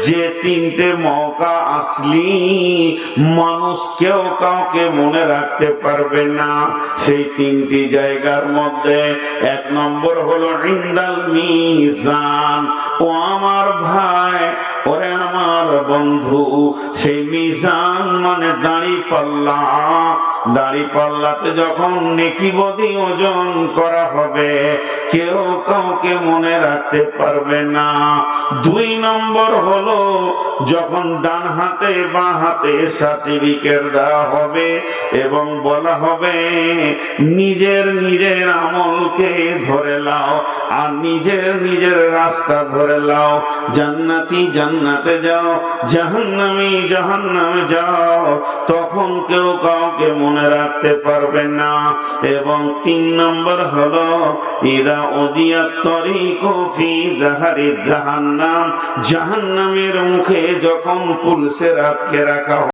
যে তিনটে মৌকা আসলি মানুষ কেউ কাউকে মনে রাখতে পারবে না, সেই তিনটি জায়গার মধ্যে এক নম্বর হলো ইনদাল মিজান। ও আমার ভাই, ওরে আমার বন্ধু, সেই মিজান মানে দাড়ি পাল্লা। দাড়ি পাল্লাতে যখন নেকি বদি ওজন করা হবে, কেউ কাউকে মনে রাখতে পারবে না। দুই নম্বর হলো যখন ডান হাতে বাঁ হাতে সার্টিফিকেট দেওয়া হবে এবং বলা হবে নিজের নিজের আমলকে ধরে লাও আর নিজের নিজের রাস্তা ধরে লাও, জান্নাতি জান্নাতে যাও, জাহান্নামী জাহান্নামে যাও, তখন কেউ কাউকে মনে রাখতে পারবে না। এবং তিন নম্বর হলো ইদা উদিয়াত তরিকু ফি যাহারি জাহান্নাম, জাহান্নামের মুখে যখন পুলিশে আটকে রাখা